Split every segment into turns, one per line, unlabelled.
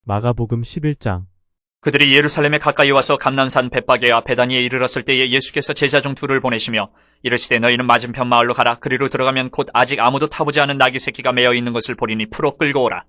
마가복음 11장.
그들이 예루살렘에 가까이 와서 감람산 벳바게와 베다니에 이르렀을 때에 예수께서 제자 중 둘을 보내시며 이르시되 너희는 맞은편 마을로 가라. 그리로 들어가면 곧 아직 아무도 타보지 않은 나귀 새끼가 매어 있는 것을 보리니 풀어 끌고 오라.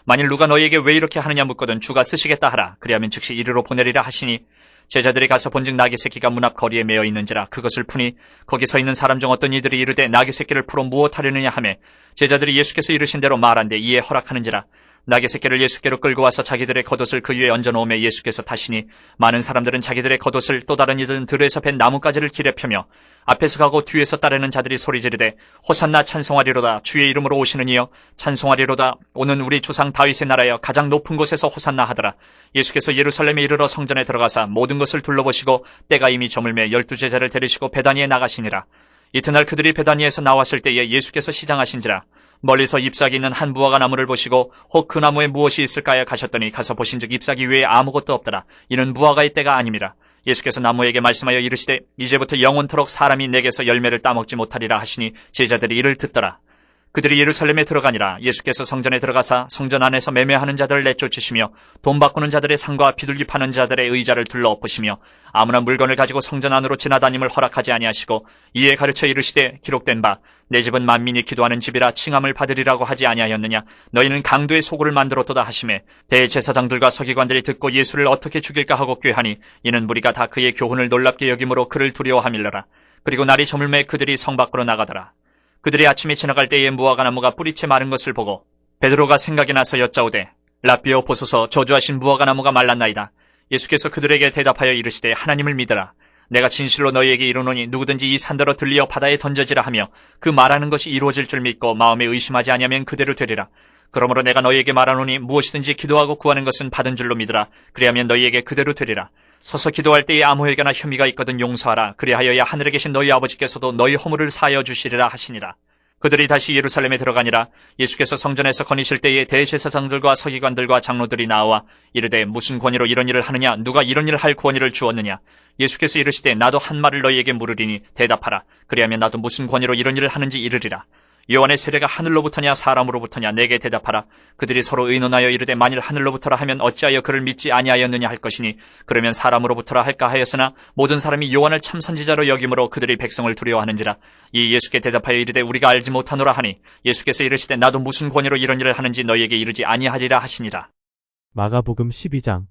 만일 누가 너희에게 왜 이렇게 하느냐 묻거든 주가 쓰시겠다 하라. 그리하면 즉시 이리로 보내리라 하시니 제자들이 가서 본즉 나귀 새끼가 문 앞 거리에 매어 있는지라. 그것을 푸니 거기 서 있는 사람 중 어떤 이들이 이르되 나귀 새끼를 풀어 무엇하려느냐 하매 제자들이 예수께서 이르신 대로 말한데 이에 허락하는지라. 나귀 새끼를 예수께로 끌고 와서 자기들의 겉옷을 그 위에 얹어놓으며 예수께서 타시니 많은 사람들은 자기들의 겉옷을 또 다른 이들은 들에서 벤 나뭇가지를 길에 펴며 앞에서 가고 뒤에서 따르는 자들이 소리 지르되 호산나 찬송하리로다. 주의 이름으로 오시는 이여 찬송하리로다. 오는 우리 조상 다윗의 나라여 가장 높은 곳에서 호산나 하더라. 예수께서 예루살렘에 이르러 성전에 들어가사 모든 것을 둘러보시고 때가 이미 저물매 12제자를 데리시고 베다니에 나가시니라. 이튿날 그들이 베다니에서 나왔을 때에 예수께서 시장하신지라. 멀리서 잎사귀 있는 한 무화과 나무를 보시고 혹 그 나무에 무엇이 있을까요 가셨더니 가서 보신즉 잎사귀 외에 아무것도 없더라. 이는 무화과의 때가 아님이라. 예수께서 나무에게 말씀하여 이르시되 이제부터 영원토록 사람이 내게서 열매를 따먹지 못하리라 하시니 제자들이 이를 듣더라. 그들이 예루살렘에 들어가니라. 예수께서 성전에 들어가사 성전 안에서 매매하는 자들을 내쫓으시며 돈 바꾸는 자들의 상과 비둘기 파는 자들의 의자를 둘러엎으시며 아무나 물건을 가지고 성전 안으로 지나다님을 허락하지 아니하시고 이에 가르쳐 이르시되 기록된 바 내 집은 만민이 기도하는 집이라 칭함을 받으리라고 하지 아니하였느냐. 너희는 강도의 소굴을 만들었도다 하시매 대제사장들과 서기관들이 듣고 예수를 어떻게 죽일까 하고 꾀하니 이는 무리가 다 그의 교훈을 놀랍게 여김으로 그를 두려워함일러라. 그리고 날이 저물매 그들이 성 밖으로 나가더라. 그들이 아침에 지나갈 때에 무화과 나무가 뿌리채 마른 것을 보고 베드로가 생각이 나서 여짜오되 랍비여 보소서 저주하신 무화과 나무가 말랐나이다. 예수께서 그들에게 대답하여 이르시되 하나님을 믿으라. 내가 진실로 너희에게 이르노니 누구든지 이 산더러 들리어 바다에 던져지라 하며 그 말하는 것이 이루어질 줄 믿고 마음에 의심하지 아니하면 그대로 되리라. 그러므로 내가 너희에게 말하노니 무엇이든지 기도하고 구하는 것은 받은 줄로 믿으라. 그리하면 너희에게 그대로 되리라. 서서 기도할 때에 아무 회개나 혐의가 있거든 용서하라. 그리하여야 하늘에 계신 너희 아버지께서도 너희 허물을 사하여 주시리라 하시니라. 그들이 다시 예루살렘에 들어가니라. 예수께서 성전에서 거니실 때에 대제사장들과 서기관들과 장로들이 나와 이르되 무슨 권위로 이런 일을 하느냐. 누가 이런 일을 할 권위를 주었느냐. 예수께서 이르시되 나도 한 말을 너희에게 물으리니 대답하라. 그리하면 나도 무슨 권위로 이런 일을 하는지 이르리라. 요한의 세례가 하늘로부터냐 사람으로부터냐 내게 대답하라. 그들이 서로 의논하여 이르되 만일 하늘로부터라 하면 어찌하여 그를 믿지 아니하였느냐 할 것이니 그러면 사람으로부터라 할까 하였으나 모든 사람이 요한을 참 선지자로 여김으로 그들이 백성을 두려워하는지라. 이 예수께 대답하여 이르되 우리가 알지 못하노라 하니 예수께서 이르시되 나도 무슨 권위로 이런 일을 하는지 너희에게 이르지 아니하리라 하시니라.
마가복음 12장.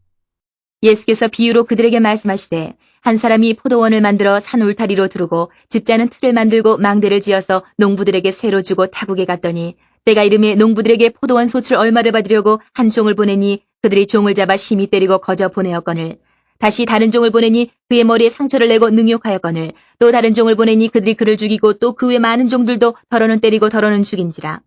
예수께서 비유로 그들에게 말씀하시되 한 사람이 포도원을 만들어 산 울타리로 두르고 집자는 틀을 만들고 망대를 지어서 농부들에게 새로 주고 타국에 갔더니 때가 이름에 농부들에게 포도원 소출 얼마를 받으려고 한 종을 보내니 그들이 종을 잡아 심히 때리고 거저 보내었거늘 다시 다른 종을 보내니 그의 머리에 상처를 내고 능욕하였거늘 또 다른 종을 보내니 그들이 그를 죽이고 또 그 외 많은 종들도 더러는 때리고 더러는 죽인지라.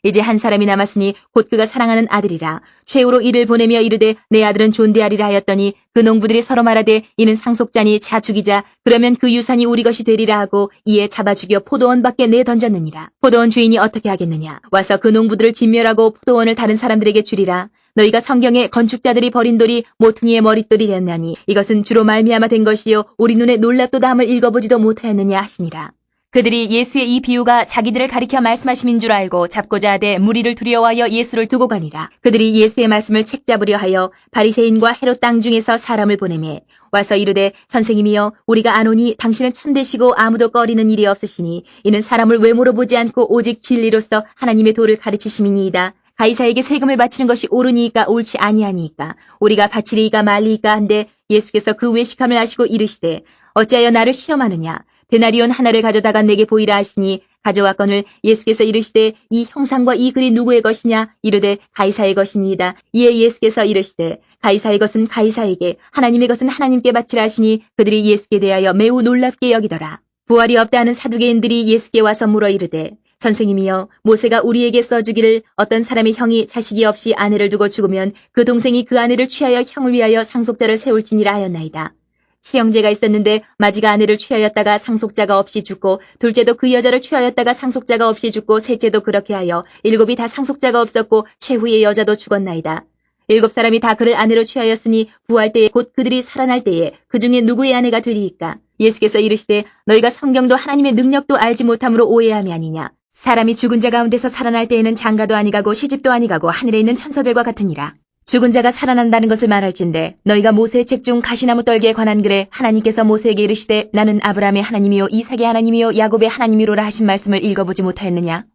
이제 한 사람이 남았으니 곧 그가 사랑하는 아들이라. 최후로 이를 보내며 이르되 내 아들은 존대하리라 하였더니 그 농부들이 서로 말하되 이는 상속자니 자 죽이자. 그러면 그 유산이 우리 것이 되리라 하고 이에 잡아 죽여 포도원 밖에 내던졌느니라. 포도원 주인이 어떻게 하겠느냐. 와서 그 농부들을 진멸하고 포도원을 다른 사람들에게 주리라. 너희가 성경에 건축자들이 버린 돌이 모퉁이의 머릿돌이 되었나니 이것은 주로 말미암아 된 것이요 우리 눈에 놀랍도다 함을 읽어보지도 못하였느냐 하시니라. 그들이 예수의 이 비유가 자기들을 가리켜 말씀하심인 줄 알고 잡고자 하되 무리를 두려워하여 예수를 두고 가니라. 그들이 예수의 말씀을 책잡으려 하여 바리새인과 헤롯 땅 중에서 사람을 보내매 와서 이르되 선생님이여 우리가 아노니 당신은 참되시고 아무도 꺼리는 일이 없으시니 이는 사람을 외모로 보지 않고 오직 진리로서 하나님의 도를 가르치심이니이다. 가이사에게 세금을 바치는 것이 옳으니까 옳지 아니하니까 우리가 바치리이까 말리이까 한데 예수께서 그 외식함을 아시고 이르시되 어찌하여 나를 시험하느냐. 데나리온 하나를 가져다가 내게 보이라 하시니 가져왔거늘 예수께서 이르시되 이 형상과 이 글이 누구의 것이냐. 이르되 가이사의 것이니이다. 이에 예수께서 이르시되 가이사의 것은 가이사에게 하나님의 것은 하나님께 바치라 하시니 그들이 예수께 대하여 매우 놀랍게 여기더라. 부활이 없다 하는 사두개인들이 예수께 와서 물어 이르되 선생님이여 모세가 우리에게 써주기를 어떤 사람의 형이 자식이 없이 아내를 두고 죽으면 그 동생이 그 아내를 취하여 형을 위하여 상속자를 세울지니라 하였나이다. 칠형제가 있었는데 마지가 아내를 취하였다가 상속자가 없이 죽고 둘째도 그 여자를 취하였다가 상속자가 없이 죽고 셋째도 그렇게 하여 일곱이 다 상속자가 없었고 최후의 여자도 죽었나이다. 일곱 사람이 다 그를 아내로 취하였으니 부활 때에 곧 그들이 살아날 때에 그 중에 누구의 아내가 되리이까. 예수께서 이르시되 너희가 성경도 하나님의 능력도 알지 못함으로 오해함이 아니냐. 사람이 죽은 자 가운데서 살아날 때에는 장가도 아니가고 시집도 아니가고 하늘에 있는 천사들과 같으니라. 죽은 자가 살아난다는 것을 말할진대 너희가 모세의 책 중 가시나무 떨기에 관한 글에 하나님께서 모세에게 이르시되 나는 아브라함의 하나님이요 이삭의 하나님이요 야곱의 하나님이로라 하신 말씀을 읽어보지 못하였느냐.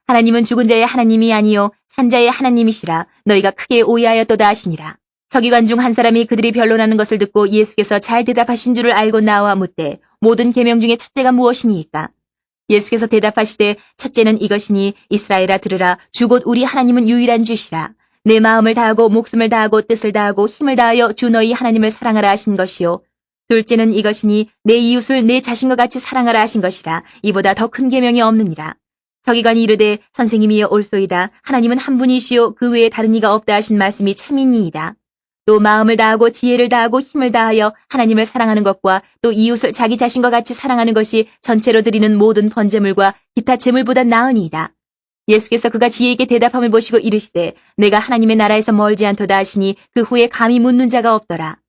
하나님은 죽은 자의 하나님이 아니요 산자의 하나님이시라 너희가 크게 오해하였도다 하시니라. 서기관 중 한 사람이 그들이 변론하는 것을 듣고 예수께서 잘 대답하신 줄을 알고 나와 묻되 모든 계명 중에 첫째가 무엇이니이까. 예수께서 대답하시되 첫째는 이것이니 이스라엘아 들으라 주 곧 우리 하나님은 유일한 주시라. 내 마음을 다하고 목숨을 다하고 뜻을 다하고 힘을 다하여 주 너희 하나님을 사랑하라 하신 것이요. 둘째는 이것이니 내 이웃을 내 자신과 같이 사랑하라 하신 것이라. 이보다 더 큰 계명이 없느니라. 서기관이 이르되 선생님이여 옳소이다. 하나님은 한 분이시요 그 외에 다른 이가 없다 하신 말씀이 참이니이다. 또 마음을 다하고 지혜를 다하고 힘을 다하여 하나님을 사랑하는 것과 또 이웃을 자기 자신과 같이 사랑하는 것이 전체로 드리는 모든 번제물과 기타 제물보다 나으니이다. 예수께서 그가 지혜있게 대답함을 보시고 이르시되 내가 하나님의 나라에서 멀지 않도다 하시니 그 후에 감히 묻는 자가 없더라.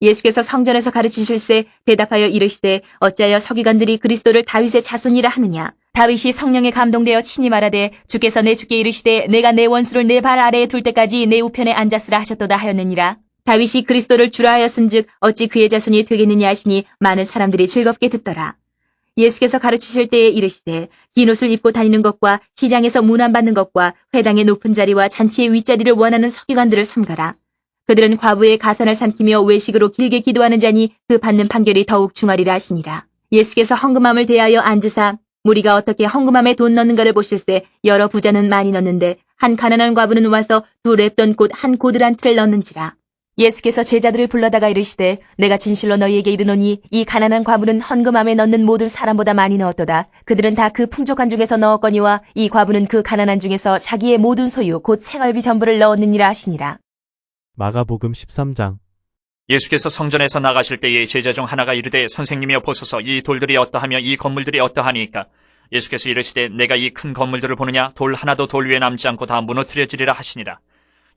예수께서 성전에서 가르치실세 대답하여 이르시되 어찌하여 서기관들이 그리스도를 다윗의 자손이라 하느냐. 다윗이 성령에 감동되어 친히 말하되 주께서 내 주께 이르시되 내가 내 원수를 내 발 아래에 둘 때까지 내 우편에 앉았으라 하셨도다 하였느니라. 다윗이 그리스도를 주라 하였은즉 어찌 그의 자손이 되겠느냐 하시니 많은 사람들이 즐겁게 듣더라. 예수께서 가르치실 때에 이르시되 긴 옷을 입고 다니는 것과 시장에서 문안받는 것과 회당의 높은 자리와 잔치의 윗자리를 원하는 서기관들을 삼가라. 그들은 과부의 가산을 삼키며 외식으로 길게 기도하는 자니 그 받는 판결이 더욱 중하리라 하시니라. 예수께서 헌금함을 대하여 앉으사 무리가 어떻게 헌금함에 돈 넣는가를 보실세 여러 부자는 많이 넣는데 한 가난한 과부는 와서 두 렙돈 곧 한 고드란 틀을 넣는지라. 예수께서 제자들을 불러다가 이르시되 내가 진실로 너희에게 이르노니 이 가난한 과부는 헌금함에 넣는 모든 사람보다 많이 넣었도다. 그들은 다 그 풍족한 중에서 넣었거니와 이 과부는 그 가난한 중에서 자기의 모든 소유 곧 생활비 전부를 넣었느니라 하시니라.
마가복음 13장.
예수께서 성전에서 나가실 때에 제자 중 하나가 이르되 선생님이여 보소서 이 돌들이 어떠하며 이 건물들이 어떠하니까. 예수께서 이르시되 내가 이 큰 건물들을 보느냐 돌 하나도 돌 위에 남지 않고 다 무너뜨려지리라 하시니라.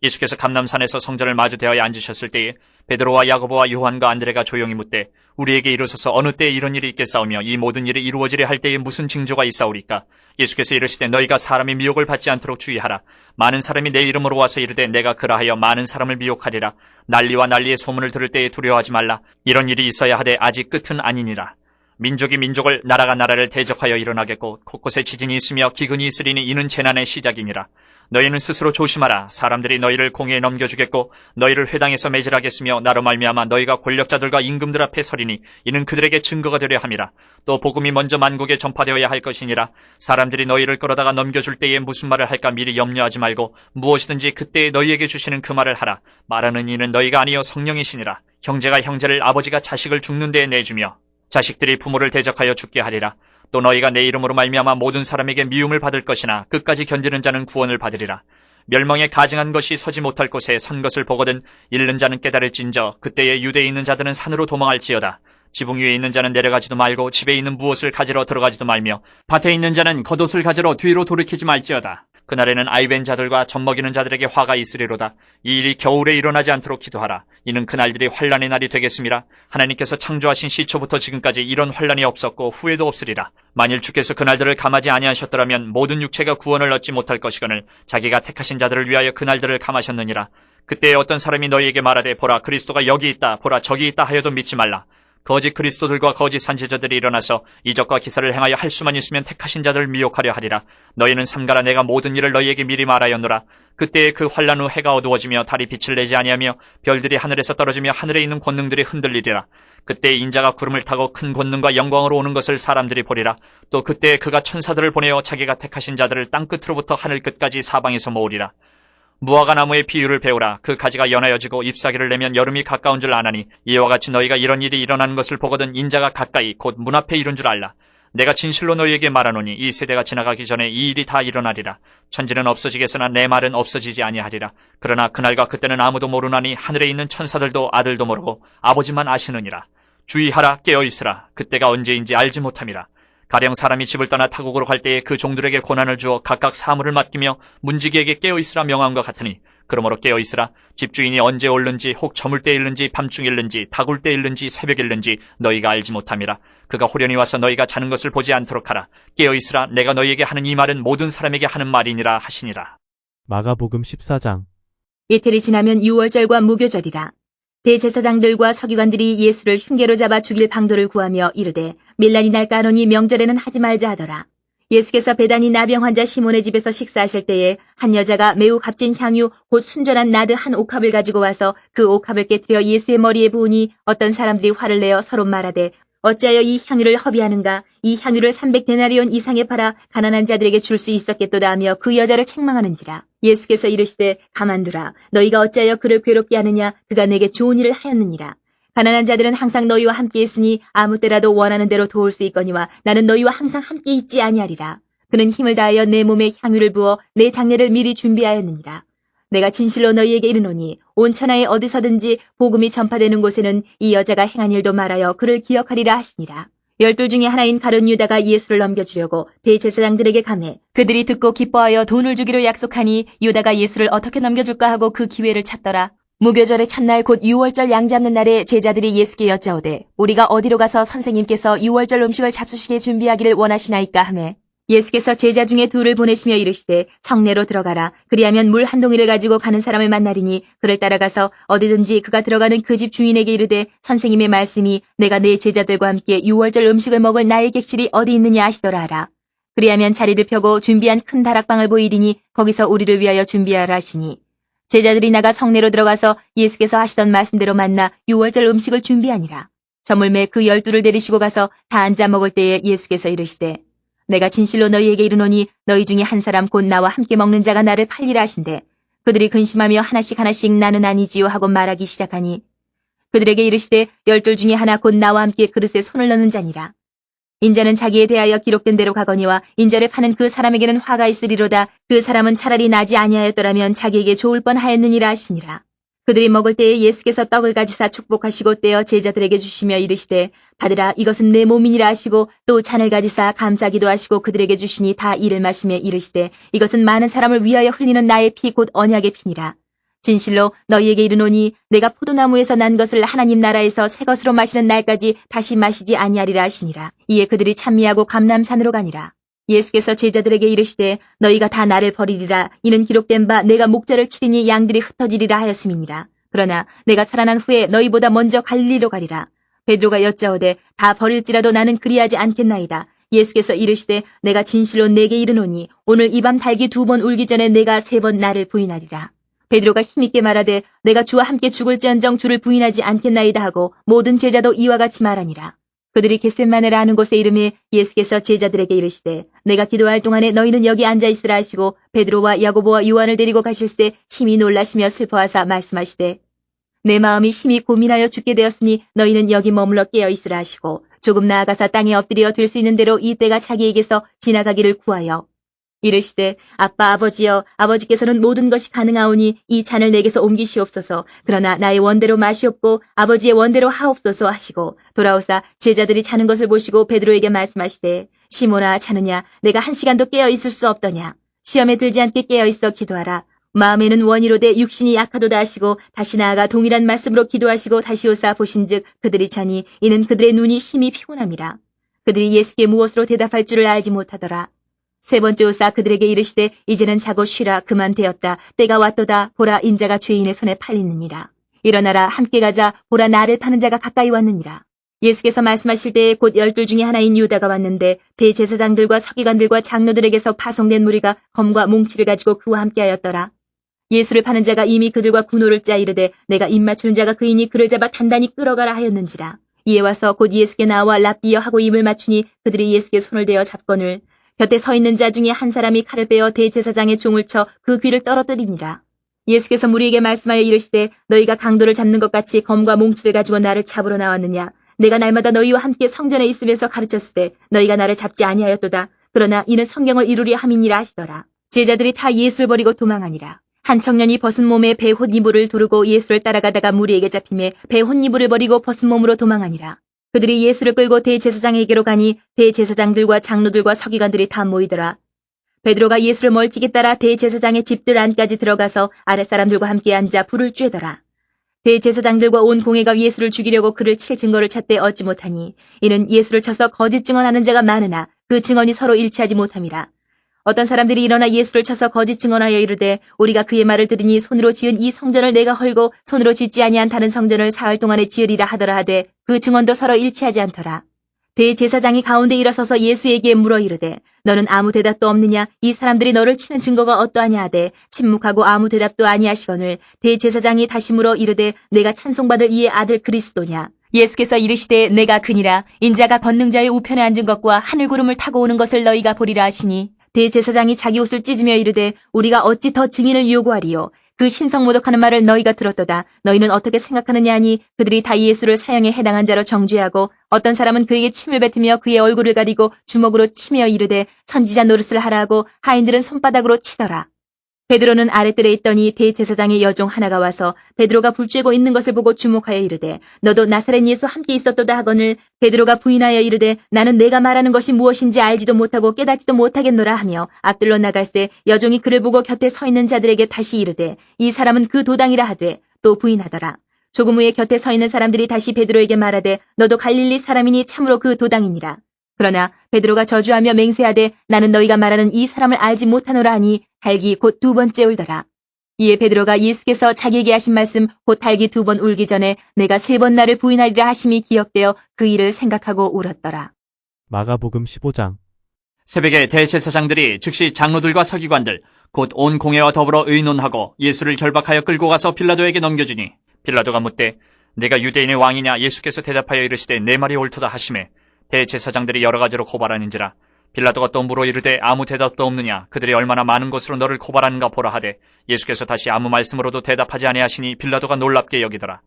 예수께서 감람산에서 성전을 마주 대하여 앉으셨을 때에 베드로와 야고보와 요한과 안드레가 조용히 묻되 우리에게 이르소서 어느 때에 이런 일이 있겠사오며 이 모든 일이 이루어지려 할 때에 무슨 징조가 있사오리까. 예수께서 이르시되 너희가 사람의 미혹을 받지 않도록 주의하라. 많은 사람이 내 이름으로 와서 이르되 내가 그라하여 많은 사람을 미혹하리라. 난리와 난리의 소문을 들을 때에 두려워하지 말라. 이런 일이 있어야 하되 아직 끝은 아니니라. 민족이 민족을 나라가 나라를 대적하여 일어나겠고 곳곳에 지진이 있으며 기근이 있으리니 이는 재난의 시작이니라. 너희는 스스로 조심하라. 사람들이 너희를 공회에 넘겨주겠고 너희를 회당에서 매질하겠으며 나로 말미암아 너희가 권력자들과 임금들 앞에 서리니 이는 그들에게 증거가 되려 함이라. 또 복음이 먼저 만국에 전파되어야 할 것이니라. 사람들이 너희를 끌어다가 넘겨줄 때에 무슨 말을 할까 미리 염려하지 말고 무엇이든지 그때에 너희에게 주시는 그 말을 하라. 말하는 이는 너희가 아니요 성령이시니라. 형제가 형제를 아버지가 자식을 죽는 데에 내주며 자식들이 부모를 대적하여 죽게 하리라. 또 너희가 내 이름으로 말미암아 모든 사람에게 미움을 받을 것이나 끝까지 견디는 자는 구원을 받으리라. 멸망에 가증한 것이 서지 못할 곳에 선 것을 보거든 잃는 자는 깨달을진저 그때에 유대에 있는 자들은 산으로 도망할지어다. 지붕 위에 있는 자는 내려가지도 말고 집에 있는 무엇을 가지러 들어가지도 말며 밭에 있는 자는 겉옷을 가지러 뒤로 돌이키지 말지어다. 그날에는 아이벤 자들과 젖먹이는 자들에게 화가 있으리로다. 이 일이 겨울에 일어나지 않도록 기도하라. 이는 그날들이 환란의 날이 되겠습니다. 하나님께서 창조하신 시초부터 지금까지 이런 환란이 없었고 후에도 없으리라. 만일 주께서 그날들을 감하지 아니하셨더라면 모든 육체가 구원을 얻지 못할 것이거늘 자기가 택하신 자들을 위하여 그날들을 감하셨느니라. 그때에 어떤 사람이 너희에게 말하되 보라 그리스도가 여기 있다 보라 저기 있다 하여도 믿지 말라. 거짓 그리스도들과 거짓 선지자들이 일어나서 이적과 기사를 행하여 할 수만 있으면 택하신 자들을 미혹하려 하리라. 너희는 삼가라. 내가 모든 일을 너희에게 미리 말하였노라. 그때에 그 환란 후 해가 어두워지며 달이 빛을 내지 아니하며 별들이 하늘에서 떨어지며 하늘에 있는 권능들이 흔들리리라. 그때 인자가 구름을 타고 큰 권능과 영광으로 오는 것을 사람들이 보리라. 또 그때에 그가 천사들을 보내어 자기가 택하신 자들을 땅끝으로부터 하늘 끝까지 사방에서 모으리라. 무화과 나무의 비유를 배우라. 그 가지가 연하여지고 잎사귀를 내면 여름이 가까운 줄 아나니 이와 같이 너희가 이런 일이 일어나는 것을 보거든 인자가 가까이 곧 문 앞에 이른 줄 알라. 내가 진실로 너희에게 말하노니 이 세대가 지나가기 전에 이 일이 다 일어나리라. 천지는 없어지겠으나 내 말은 없어지지 아니하리라. 그러나 그날과 그때는 아무도 모르나니 하늘에 있는 천사들도 아들도 모르고 아버지만 아시느니라. 주의하라. 깨어있으라. 그때가 언제인지 알지 못함이라. 가령 사람이 집을 떠나 타국으로 갈 때에 그 종들에게 고난을 주어 각각 사물을 맡기며 문지기에게 깨어있으라 명함과 같으니 그러므로 깨어있으라. 집주인이 언제 올는지 혹 저물 때 일는지 밤중 일는지 다굴 때 일는지 새벽 일는지 너희가 알지 못함이라. 그가 호련히 와서 너희가 자는 것을 보지 않도록 하라. 깨어있으라. 내가 너희에게 하는 이 말은 모든 사람에게 하는 말이니라 하시니라.
마가복음 14장.
이틀이 지나면 유월절과 무교절이라. 대제사장들과 서기관들이 예수를 흉계로 잡아 죽일 방도를 구하며 이르되 밀란이 날까 하노니 명절에는 하지 말자 하더라. 예수께서 베다니 나병 환자 시몬의 집에서 식사하실 때에 한 여자가 매우 값진 향유 곧 순전한 나드 한 옥합을 가지고 와서 그 옥합을 깨뜨려 예수의 머리에 부으니 어떤 사람들이 화를 내어 서로 말하되 어찌하여 이 향유를 허비하는가? 이 향유를 300데나리온 이상에 팔아 가난한 자들에게 줄 수 있었겠도다 하며 그 여자를 책망하는지라. 예수께서 이르시되 가만두라. 너희가 어찌하여 그를 괴롭게 하느냐? 그가 내게 좋은 일을 하였느니라. 가난한 자들은 항상 너희와 함께 있으니 아무 때라도 원하는 대로 도울 수 있거니와 나는 너희와 항상 함께 있지 아니하리라. 그는 힘을 다하여 내 몸에 향유를 부어 내 장례를 미리 준비하였느니라. 내가 진실로 너희에게 이르노니 온 천하에 어디서든지 복음이 전파되는 곳에는 이 여자가 행한 일도 말하여 그를 기억하리라 하시니라. 12 중에 하나인 가룟 유다가 예수를 넘겨주려고 대제사장들에게 가매 그들이 듣고 기뻐하여 돈을 주기로 약속하니 유다가 예수를 어떻게 넘겨줄까 하고 그 기회를 찾더라. 무교절의 첫날 곧 유월절 양 잡는 날에 제자들이 예수께 여짜오되 우리가 어디로 가서 선생님께서 유월절 음식을 잡수시게 준비하기를 원하시나이까 하매 예수께서 제자 중에 둘을 보내시며 이르시되 성내로 들어가라. 그리하면 물 한 동이를 가지고 가는 사람을 만나리니 그를 따라가서 어디든지 그가 들어가는 그 집 주인에게 이르되 선생님의 말씀이 내가 내 제자들과 함께 유월절 음식을 먹을 나의 객실이 어디 있느냐 하시더라 하라. 그리하면 자리를 펴고 준비한 큰 다락방을 보이리니 거기서 우리를 위하여 준비하라 하시니 제자들이 나가 성내로 들어가서 예수께서 하시던 말씀대로 만나 유월절 음식을 준비하니라. 저물매 그 12를 데리시고 가서 다 앉아 먹을 때에 예수께서 이르시되 내가 진실로 너희에게 이르노니 너희 중에 한 사람 곧 나와 함께 먹는 자가 나를 팔리라 하신대 그들이 근심하며 하나씩 나는 아니지요 하고 말하기 시작하니 그들에게 이르시되 12 중에 하나 곧 나와 함께 그릇에 손을 넣는 자니라. 인자는 자기에 대하여 기록된 대로 가거니와 인자를 파는 그 사람에게는 화가 있으리로다. 그 사람은 차라리 나지 아니하였더라면 자기에게 좋을 뻔하였느니라 하시니라. 그들이 먹을 때에 예수께서 떡을 가지사 축복하시고 떼어 제자들에게 주시며 이르시되 받으라 이것은 내 몸이니라 하시고 또 잔을 가지사 감사기도 하시고 그들에게 주시니 다 이를 마시며 이르시되 이것은 많은 사람을 위하여 흘리는 나의 피 곧 언약의 피니라. 진실로 너희에게 이르노니 내가 포도나무에서 난 것을 하나님 나라에서 새 것으로 마시는 날까지 다시 마시지 아니하리라 하시니라. 이에 그들이 찬미하고 감람산으로 가니라. 예수께서 제자들에게 이르시되 너희가 다 나를 버리리라. 이는 기록된 바 내가 목자를 치리니 양들이 흩어지리라 하였음이니라. 그러나 내가 살아난 후에 너희보다 먼저 갈릴리로 가리라. 베드로가 여짜오되 다 버릴지라도 나는 그리하지 않겠나이다. 예수께서 이르시되 내가 진실로 내게 이르노니 오늘 이 밤 닭이 2번 울기 전에 내가 3번 나를 부인하리라. 베드로가 힘있게 말하되 내가 주와 함께 죽을지언정 주를 부인하지 않겠나이다 하고 모든 제자도 이와 같이 말하니라. 그들이 겟셋마네라 하는 곳에 이르매 예수께서 제자들에게 이르시되 내가 기도할 동안에 너희는 여기 앉아있으라 하시고 베드로와 야고보와 요한을 데리고 가실새 심히 놀라시며 슬퍼하사 말씀하시되 내 마음이 심히 고민하여 죽게 되었으니 너희는 여기 머물러 깨어있으라 하시고 조금 나아가사 땅에 엎드려 될 수 있는 대로 이 때가 자기에게서 지나가기를 구하여 이르시되 아빠 아버지여 아버지께서는 모든 것이 가능하오니 이 잔을 내게서 옮기시옵소서. 그러나 나의 원대로 마시옵고 아버지의 원대로 하옵소서 하시고 돌아오사 제자들이 자는 것을 보시고 베드로에게 말씀하시되 시몬아 자느냐 내가 1시간도 깨어 있을 수 없더냐. 시험에 들지 않게 깨어 있어 기도하라. 마음에는 원이로되 육신이 약하도다 하시고 다시 나아가 동일한 말씀으로 기도하시고 다시 오사 보신즉 그들이 자니 이는 그들의 눈이 심히 피곤함이라. 그들이 예수께 무엇으로 대답할 줄을 알지 못하더라. 세 번째 오사 그들에게 이르시되 이제는 자고 쉬라. 그만 되었다. 때가 왔도다. 보라 인자가 죄인의 손에 팔리느니라. 일어나라 함께 가자. 보라 나를 파는 자가 가까이 왔느니라. 예수께서 말씀하실 때에 곧 12 중에 하나인 유다가 왔는데 대제사장들과 서기관들과 장로들에게서 파송된 무리가 검과 몽치를 가지고 그와 함께하였더라. 예수를 파는 자가 이미 그들과 군호를 짜 이르되 내가 입맞추는 자가 그이니 그를 잡아 단단히 끌어가라 하였는지라. 이에 와서 곧 예수께 나와 랍비여 하고 입을 맞추니 그들이 예수께 손을 대어 잡거늘 곁에 서 있는 자 중에 한 사람이 칼을 빼어 대제사장의 종을 쳐 그 귀를 떨어뜨리니라. 예수께서 무리에게 말씀하여 이르시되 너희가 강도를 잡는 것 같이 검과 몽치를 가지고 나를 잡으러 나왔느냐. 내가 날마다 너희와 함께 성전에 있으면서 가르쳤을 때 너희가 나를 잡지 아니하였도다. 그러나 이는 성경을 이루려 함이니라 하시더라. 제자들이 다 예수를 버리고 도망하니라. 한 청년이 벗은 몸에 배 홑이불을 두르고 예수를 따라가다가 무리에게 잡히매 배 홑이불을 버리고 벗은 몸으로 도망하니라. 그들이 예수를 끌고 대제사장에게로 가니 대제사장들과 장로들과 서기관들이 다 모이더라. 베드로가 예수를 멀찍이 따라 대제사장의 집들 안까지 들어가서 아랫사람들과 함께 앉아 불을 쬐더라. 대제사장들과 온 공회가 예수를 죽이려고 그를 칠 증거를 찾되 얻지 못하니 이는 예수를 쳐서 거짓 증언하는 자가 많으나 그 증언이 서로 일치하지 못함이라. 어떤 사람들이 일어나 예수를 쳐서 거짓 증언하여 이르되 우리가 그의 말을 들으니 손으로 지은 이 성전을 내가 헐고 손으로 짓지 아니한 다른 성전을 사흘 동안에 지으리라 하더라 하되 그 증언도 서로 일치하지 않더라. 대제사장이 가운데 일어서서 예수에게 물어 이르되 너는 아무 대답도 없느냐? 이 사람들이 너를 치는 증거가 어떠하냐 하되 침묵하고 아무 대답도 아니하시거늘 대제사장이 다시 물어 이르되 내가 찬송받을 이의 아들 그리스도냐? 예수께서 이르시되 내가 그니라. 인자가 권능자의 우편에 앉은 것과 하늘 구름을 타고 오는 것을 너희가 보리라 하시니 대제사장이 자기 옷을 찢으며 이르되 우리가 어찌 더 증인을 요구하리요? 그 신성모독하는 말을 너희가 들었도다. 너희는 어떻게 생각하느냐 하니 그들이 다 예수를 사형에 해당한 자로 정죄하고 어떤 사람은 그에게 침을 뱉으며 그의 얼굴을 가리고 주먹으로 치며 이르되 선지자 노릇을 하라 하고 하인들은 손바닥으로 치더라. 베드로는 아랫뜰에 있더니 대제사장의 여종 하나가 와서 베드로가 불 쬐고 있는 것을 보고 주목하여 이르되 너도 나사렛 예수 함께 있었도다 하거늘 베드로가 부인하여 이르되 나는 내가 말하는 것이 무엇인지 알지도 못하고 깨닫지도 못하겠노라 하며 앞뜰로 나갈새 여종이 그를 보고 곁에 서 있는 자들에게 다시 이르되 이 사람은 그 도당이라 하되 또 부인하더라. 조금 후에 곁에 서 있는 사람들이 다시 베드로에게 말하되 너도 갈릴리 사람이니 참으로 그 도당이니라. 그러나 베드로가 저주하며 맹세하되 나는 너희가 말하는 이 사람을 알지 못하노라 하니 달기 곧 두 번째 울더라. 이에 베드로가 예수께서 자기에게 하신 말씀 곧 달기 두 번 울기 전에 내가 세 번 나를 부인하리라 하심이 기억되어 그 일을 생각하고 울었더라.
마가복음 15장.
새벽에 대제사장들이 즉시 장로들과 서기관들 곧 온 공회와 더불어 의논하고 예수를 결박하여 끌고 가서 빌라도에게 넘겨주니 빌라도가 묻되 내가 유대인의 왕이냐? 예수께서 대답하여 이르시되 내 말이 옳도다 하시매 대제사장들이 여러 가지로 고발하는지라 빌라도가 또 물어 이르되 아무 대답도 없느냐? 그들이 얼마나 많은 것으로 너를 고발하는가 보라 하되 예수께서 다시 아무 말씀으로도 대답하지 아니하시니 빌라도가 놀랍게 여기더라.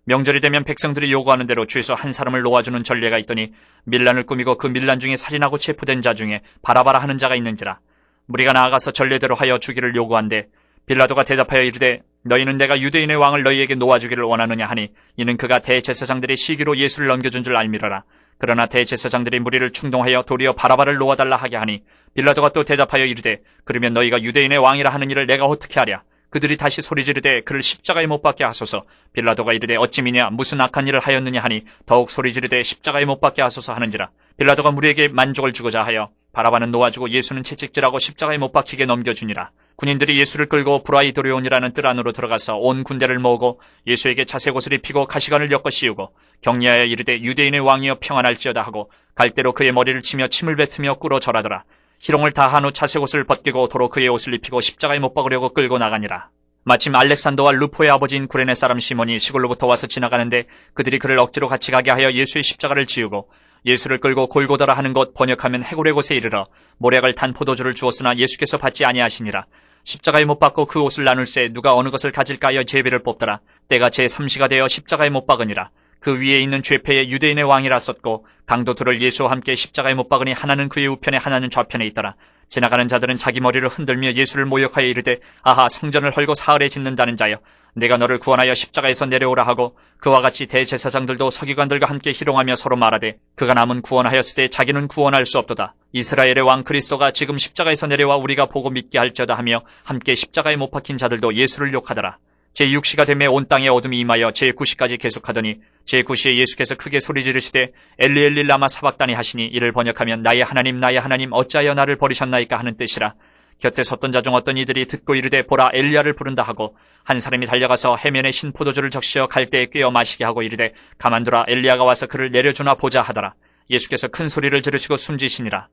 명절이 되면 백성들이 요구하는 대로 죄수 한 사람을 놓아주는 전례가 있더니 밀란을 꾸미고 그 밀란 중에 살인하고 체포된 자 중에 바라바라 하는 자가 있는지라. 무리가 나아가서 전례대로 하여 주기를 요구한데 빌라도가 대답하여 이르되 너희는 내가 유대인의 왕을 너희에게 놓아주기를 원하느냐 하니 이는 그가 대제사장들의 시기로 예수를 넘겨준 줄 알미러라. 그러나 대제사장들이 무리를 충동하여 도리어 바라바를 놓아달라 하게 하니 빌라도가 또 대답하여 이르되 그러면 너희가 유대인의 왕이라 하는 일을 내가 어떻게 하랴? 그들이 다시 소리 지르되 그를 십자가에 못 박게 하소서. 빌라도가 이르되 어찌미냐 무슨 악한 일을 하였느냐 하니 더욱 소리 지르되 십자가에 못 박게 하소서 하는지라. 빌라도가 무리에게 만족을 주고자 하여 바라바는 놓아주고 예수는 채찍질하고 십자가에 못 박히게 넘겨주니라. 군인들이 예수를 끌고 브라이도리온이라는 뜰 안으로 들어가서 온 군대를 모으고 예수에게 자색 옷을 입히고 가시관을 엮어 씌우고 격려하여 이르되 유대인의 왕이여 평안할지어다 하고 갈대로 그의 머리를 치며 침을 뱉으며 꿇어 절하더라. 희롱을 다한 후 자색 옷을 벗기고 도로 그의 옷을 입히고 십자가에 못 박으려고 끌고 나가니라. 마침 알렉산더와 루포의 아버지인 구레네 사람 시몬이 시골로부터 와서 지나가는데 그들이 그를 억지로 같이 가게 하여 예수의 십자가를 지우고 예수를 끌고 골고다라 하는 곳 번역하면 해골의 곳에 이르러 모략을 탄 포도주를 주었으나 예수께서 받지 아니하시니라. 십자가에 못 박고 그 옷을 나눌새 누가 어느 것을 가질까 하여 제비를 뽑더라. 때가 제3시가 되어 십자가에 못 박으니라. 그 위에 있는 죄패에 유대인의 왕이라 썼고 강도 둘을 예수와 함께 십자가에 못 박으니 하나는 그의 우편에 하나는 좌편에 있더라. 지나가는 자들은 자기 머리를 흔들며 예수를 모욕하여 이르되 아하 성전을 헐고 사흘에 짓는다는 자여 내가 너를 구원하여 십자가에서 내려오라 하고 그와 같이 대제사장들도 서기관들과 함께 희롱하며 서로 말하되 그가 남은 구원하였으되 자기는 구원할 수 없도다. 이스라엘의 왕 그리스도가 지금 십자가에서 내려와 우리가 보고 믿게 할지어다 하며 함께 십자가에 못 박힌 자들도 예수를 욕하더라. 제6시가 되매 온 땅에 어둠이 임하여 제9시까지 계속하더니 제9시에 예수께서 크게 소리 지르시되 엘리 엘리 라마 사박다니 하시니 이를 번역하면 나의 하나님 어찌하여 나를 버리셨나이까 하는 뜻이라. 곁에 섰던 자 중 어떤 이들이 듣고 이르되 보라 엘리야를 부른다 하고 한 사람이 달려가서 해면에 신 포도주를 적시어 갈대에 꿰어 마시게 하고 이르되 가만두라 엘리야가 와서 그를 내려주나 보자 하더라. 예수께서 큰 소리를 지르시고 숨지시니라.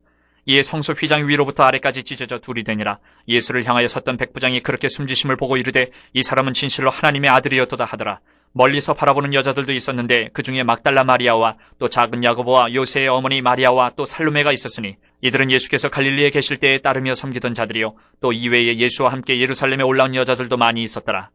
이에 성소 휘장 위로부터 아래까지 찢어져 둘이 되니라. 예수를 향하여 섰던 백부장이 그렇게 숨지심을 보고 이르되 이 사람은 진실로 하나님의 아들이었도다 하더라. 멀리서 바라보는 여자들도 있었는데 그 중에 막달라 마리아와 또 작은 야고보와 요새의 어머니 마리아와 또 살로메가 있었으니 이들은 예수께서 갈릴리에 계실 때에 따르며 섬기던 자들이요 또 이외에 예수와 함께 예루살렘에 올라온 여자들도 많이 있었더라.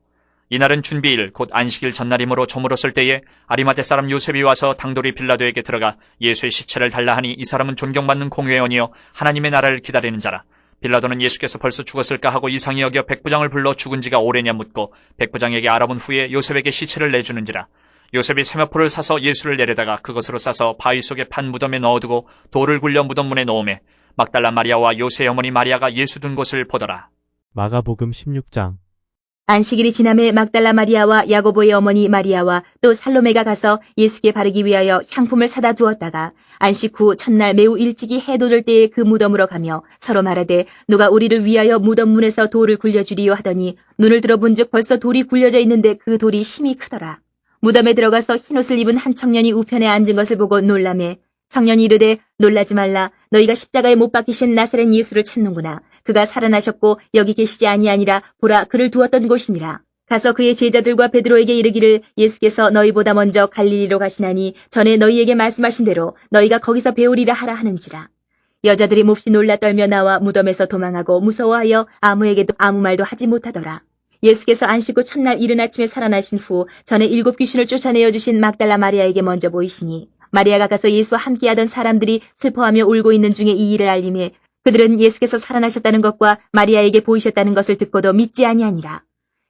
이날은 준비일 곧 안식일 전날이므로 저물었을 때에 아리마대 사람 요셉이 와서 당돌이 빌라도에게 들어가 예수의 시체를 달라 하니 이 사람은 존경받는 공회원이요 하나님의 나라를 기다리는 자라. 빌라도는 예수께서 벌써 죽었을까 하고 이상히 여겨 백부장을 불러 죽은 지가 오래냐 묻고 백부장에게 알아본 후에 요셉에게 시체를 내주는지라. 요셉이 세마포를 사서 예수를 내려다가 그것으로 싸서 바위 속에 판 무덤에 넣어두고 돌을 굴려 무덤문에 놓으매 막달라 마리아와 요새의 어머니 마리아가 예수 둔 곳을 보더라.
마가복음 16장.
안식일이 지남에 막달라 마리아와 야고보의 어머니 마리아와 또 살로메가 가서 예수께 바르기 위하여 향품을 사다 두었다가 안식 후 첫날 매우 일찍이 해 돋을 때에 그 무덤으로 가며 서로 말하되 누가 우리를 위하여 무덤 문에서 돌을 굴려주리요 하더니 눈을 들어본즉 벌써 돌이 굴려져 있는데 그 돌이 심히 크더라. 무덤에 들어가서 흰옷을 입은 한 청년이 우편에 앉은 것을 보고 놀라매 청년이 이르되 놀라지 말라. 너희가 십자가에 못 박히신 나사렛 예수를 찾는구나. 그가 살아나셨고 여기 계시지 아니하니라. 보라 그를 두었던 곳이니라. 가서 그의 제자들과 베드로에게 이르기를 예수께서 너희보다 먼저 갈릴리로 가시나니 전에 너희에게 말씀하신 대로 너희가 거기서 배우리라 하라 하는지라. 여자들이 몹시 놀라 떨며 나와 무덤에서 도망하고 무서워하여 아무에게도 아무 말도 하지 못하더라. 예수께서 안식 후 첫날 이른 아침에 살아나신 후 전에 7 귀신을 쫓아내어 주신 막달라 마리아에게 먼저 보이시니 마리아가 가서 예수와 함께하던 사람들이 슬퍼하며 울고 있는 중에 이 일을 알림해 그들은 예수께서 살아나셨다는 것과 마리아에게 보이셨다는 것을 듣고도 믿지 아니하니라.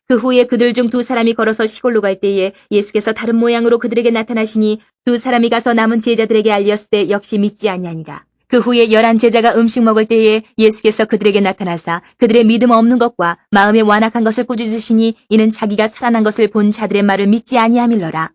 그 후에 그들 중 2 사람이 걸어서 시골로 갈 때에 예수께서 다른 모양으로 그들에게 나타나시니 2 사람이 가서 남은 제자들에게 알렸을 때 역시 믿지 아니하니라. 그 후에 11 제자가 음식 먹을 때에 예수께서 그들에게 나타나사 그들의 믿음 없는 것과 마음에 완악한 것을 꾸짖으시니 이는 자기가 살아난 것을 본 자들의 말을 믿지 아니함일러라.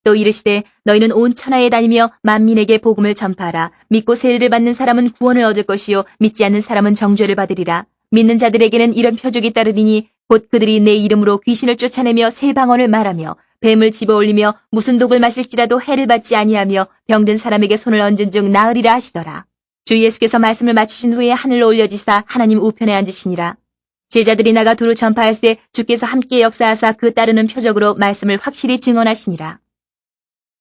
또 이르시되 너희는 온 천하에 다니며 만민에게 복음을 전파하라. 믿고 세례를 받는 사람은 구원을 얻을 것이요 믿지 않는 사람은 정죄를 받으리라. 믿는 자들에게는 이런 표적이 따르리니 곧 그들이 내 이름으로 귀신을 쫓아내며 새 방언을 말하며 뱀을 집어올리며 무슨 독을 마실지라도 해를 받지 아니하며 병든 사람에게 손을 얹은 즉 나으리라 하시더라. 주 예수께서 말씀을 마치신 후에 하늘로 올려지사 하나님 우편에 앉으시니라. 제자들이 나가 두루 전파할세 주께서 함께 역사하사 그 따르는 표적으로 말씀을 확실히 증언하시니라.